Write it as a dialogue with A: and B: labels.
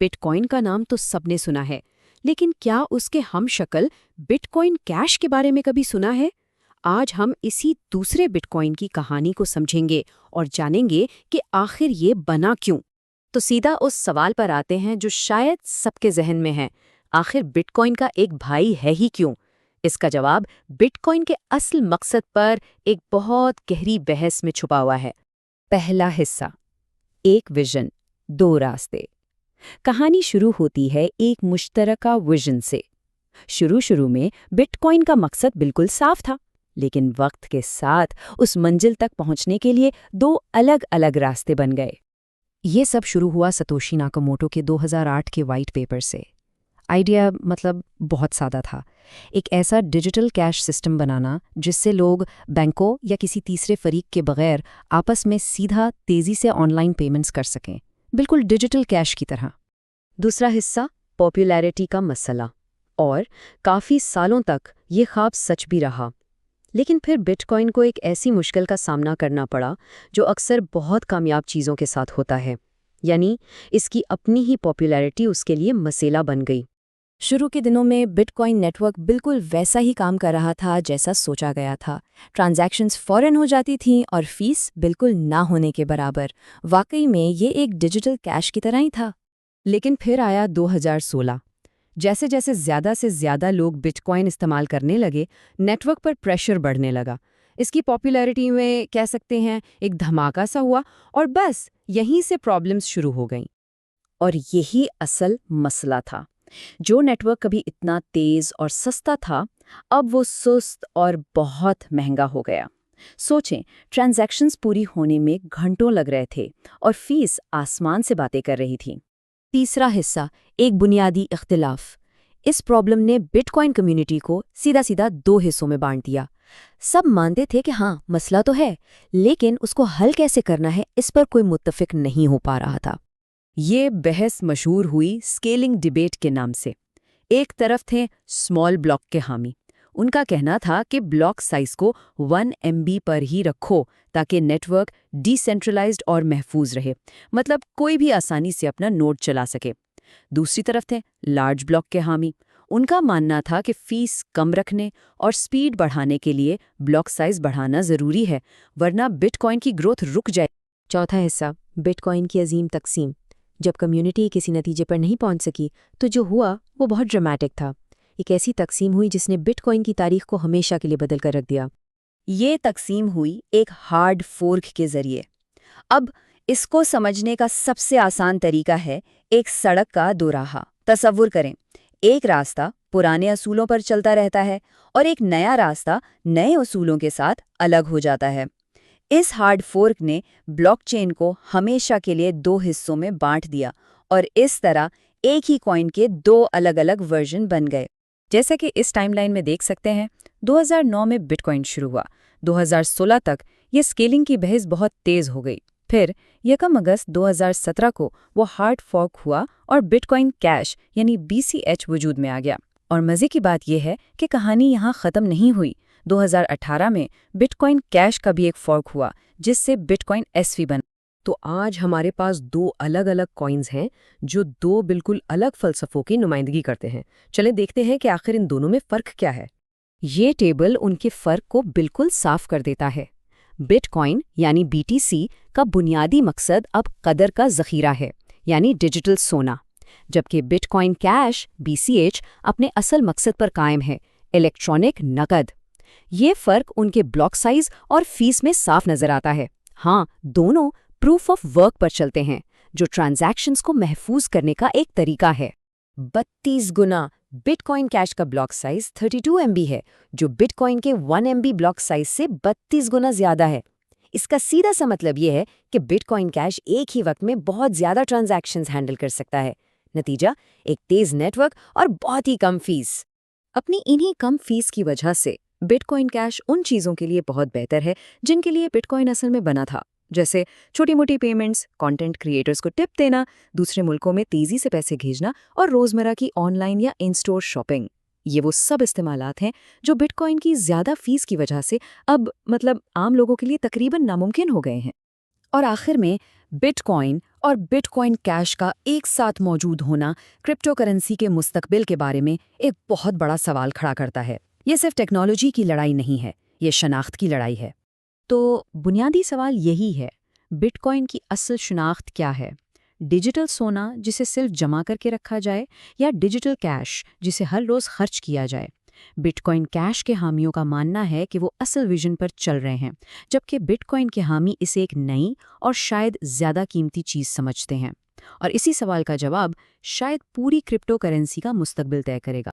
A: Bitcoin का नाम तो सबने सुना है, लेकिन क्या उसके हमशक्ल बिटकॉइन कैश के बारे में कभी सुना है? आज हम इसी दूसरे बिटकॉइन की कहानी को समझेंगे और जानेंगे कि आखिर ये बना क्यों। तो सीधा उस सवाल पर आते हैं जो शायद सबके जहन में है, आखिर बिटकॉइन का एक भाई है ही क्यों? इसका जवाब बिटकॉइन के असल मकसद पर एक बहुत गहरी बहस में छुपा हुआ है। पहला हिस्सा, एक विजन, दो रास्ते। कहानी शुरू होती है एक मुश्तरका विजन से। शुरू में बिटकॉइन का मकसद बिल्कुल साफ था, लेकिन वक्त के साथ उस मंजिल तक पहुंचने के लिए दो अलग अलग रास्ते बन गए। ये सब शुरू हुआ सतोशी नाकामोटो के 2008 के वाइट पेपर से। आइडिया मतलब बहुत सादा था, एक ऐसा डिजिटल कैश सिस्टम बनाना जिससे लोग बैंकों या किसी तीसरे फरीक के बगैर आपस में सीधा तेजी से ऑनलाइन पेमेंट्स कर सकें, बिल्कुल डिजिटल कैश की तरह। दूसरा हिस्सा, पॉपुलैरिटी का मसला, और काफ़ी सालों तक ये ख्वाब सच भी रहा। लेकिन फिर बिटकॉइन को एक ऐसी मुश्किल का सामना करना पड़ा जो अक्सर बहुत कामयाब चीज़ों के साथ होता है, यानी इसकी अपनी ही पॉपुलैरिटी उसके लिए मसला बन गई। शुरू के दिनों में बिटकॉइन नेटवर्क बिल्कुल वैसा ही काम कर रहा था जैसा सोचा गया था। ट्रांजैक्शंस फौरन हो जाती थीं और फीस बिल्कुल ना होने के बराबर। वाकई में ये एक डिजिटल कैश की तरह ही था। लेकिन फिर आया 2016। जैसे जैसे ज़्यादा से ज़्यादा लोग बिटकॉइन इस्तेमाल करने लगे, नेटवर्क पर प्रेशर बढ़ने लगा। इसकी पॉपुलैरिटी में कह सकते हैं एक धमाका सा हुआ, और बस यहीं से प्रॉब्लम्स शुरू हो गईं। और यही असल मसला था। जो नेटवर्क कभी इतना तेज और सस्ता था, अब वो सुस्त और बहुत महंगा हो गया। सोचें, ट्रांजैक्शंस पूरी होने में घंटों लग रहे थे और फीस आसमान से बातें कर रही थी। तीसरा हिस्सा, एक बुनियादी इख्तिलाफ। इस प्रॉब्लम ने बिटकॉइन कम्युनिटी को सीधा सीधा दो हिस्सों में बांट दिया। सब मानते थे कि हाँ, मसला तो है, लेकिन उसको हल कैसे करना है इस पर कोई मुत्तफिक नहीं हो पा रहा था। ये बहस मशहूर हुई स्केलिंग डिबेट के नाम से। एक तरफ थे स्मॉल ब्लॉक के हामी। उनका कहना था कि ब्लॉक साइज को 1 MB पर ही रखो ताकि नेटवर्क डिसेंट्रलाइज्ड और महफूज रहे, मतलब कोई भी आसानी से अपना नोड चला सके। दूसरी तरफ थे लार्ज ब्लॉक के हामी। उनका मानना था कि फीस कम रखने और स्पीड बढ़ाने के लिए ब्लॉक साइज बढ़ाना ज़रूरी है, वरना बिटकॉइन की ग्रोथ रुक जाए। चौथा हिस्सा, बिटकॉइन की अजीम तकसीम। जब कम्युनिटी किसी नतीजे पर नहीं पहुंच सकी तो जो हुआ वो बहुत ड्रामेटिक था। एक ऐसी तकसीम हुई जिसने बिटकॉइन की तारीख को हमेशा के लिए बदल कर रख दिया। ये तकसीम हुई एक हार्ड फोर्क के जरिए। अब इसको समझने का सबसे आसान तरीका है एक सड़क का दोराहा। तसव्वुर करें, एक रास्ता पुराने असूलों पर चलता रहता है और एक नया रास्ता नए असूलों के साथ अलग हो जाता है। इस हार्ड फोर्क ने ब्लॉकचेन को हमेशा के लिए दो हिस्सों में बांट दिया और इस तरह एक ही कॉइन के दो अलग अलग वर्जन बन गए। जैसे कि इस टाइमलाइन में देख सकते हैं, 2009 में बिटकॉइन शुरू हुआ। 2016 तक ये स्केलिंग की बहस बहुत तेज हो गई। फिर 1 अगस्त 2017 को वो हार्ड फोर्क हुआ और बिटकॉइन कैश यानी BCH वजूद में आ गया। और मज़े की बात यह है कि कहानी यहाँ ख़त्म नहीं हुई। 2018 में बिटकॉइन कैश का भी एक फोर्क हुआ जिससे बिटकॉइन SV बना। तो आज हमारे पास दो अलग अलग कॉइन्स हैं जो दो बिल्कुल अलग फ़लसफ़ों की नुमाइंदगी करते हैं। चलें देखते हैं कि आखिर इन दोनों में फ़र्क क्या है। ये टेबल उनके फ़र्क को बिल्कुल साफ कर देता है। बिटकॉइन यानी BTC का बुनियादी मकसद अब कदर का ज़ख़ीरा है, यानी डिजिटल सोना, जबकि बिटकॉइन कैश BCH अपने असल मकसद पर कायम है, इलेक्ट्रॉनिक नकद। ये फ़र्क उनके ब्लॉक साइज और फीस में साफ नज़र आता है। हाँ, दोनों प्रूफ ऑफ वर्क पर चलते हैं, जो ट्रांजैक्शंस को महफूज करने का एक तरीका है। 32 गुना बिटकॉइन कैश का ब्लॉक साइज 32 MB है, जो बिटकॉइन के 1 MB ब्लॉक साइज से 32 गुना ज़्यादा है। इसका सीधा सा मतलब ये है कि बिटकॉइन कैश एक ही वक्त में बहुत ज़्यादा ट्रांजैक्शंस हैंडल कर सकता है। नतीजा, एक तेज़ नेटवर्क और बहुत ही कम फीस। अपनी इन्हीं कम फीस की वजह से बिटकॉइन कैश उन चीज़ों के लिए बहुत बेहतर है जिनके लिए बिटकॉइन असल में बना था, जैसे छोटी मोटी पेमेंट्स, कंटेंट क्रिएटर्स को टिप देना, दूसरे मुल्कों में तेज़ी से पैसे भेजना और रोज़मर्रा की ऑनलाइन या इन स्टोर शॉपिंग। ये वो सब इस्तेमालात हैं जो बिटकॉइन की ज़्यादा फीस की वजह से अब आम लोगों के लिए तकरीबन नामुमकिन हो गए हैं। और आखिर में बिटकॉइन और बिटकॉइन कैश का एक साथ मौजूद होना क्रिप्टो करेंसी के मुस्तकबिल के बारे में एक बहुत बड़ा सवाल खड़ा करता है। ये सिर्फ टेक्नोलॉजी की लड़ाई नहीं है, ये शनाख्त की लड़ाई है। तो बुनियादी सवाल यही है, बिटकॉइन की असल शनाख्त क्या है? डिजिटल सोना जिसे सिर्फ जमा करके रखा जाए, या डिजिटल कैश जिसे हर रोज खर्च किया जाए? बिटकॉइन कैश के हामियों का मानना है कि वो असल विजन पर चल रहे हैं, जबकि बिटकॉइन के हामी इसे एक नई और शायद ज्यादा कीमती चीज समझते हैं। और इसी सवाल का जवाब शायद पूरी क्रिप्टो करेंसी का मुस्तकबिल तय करेगा।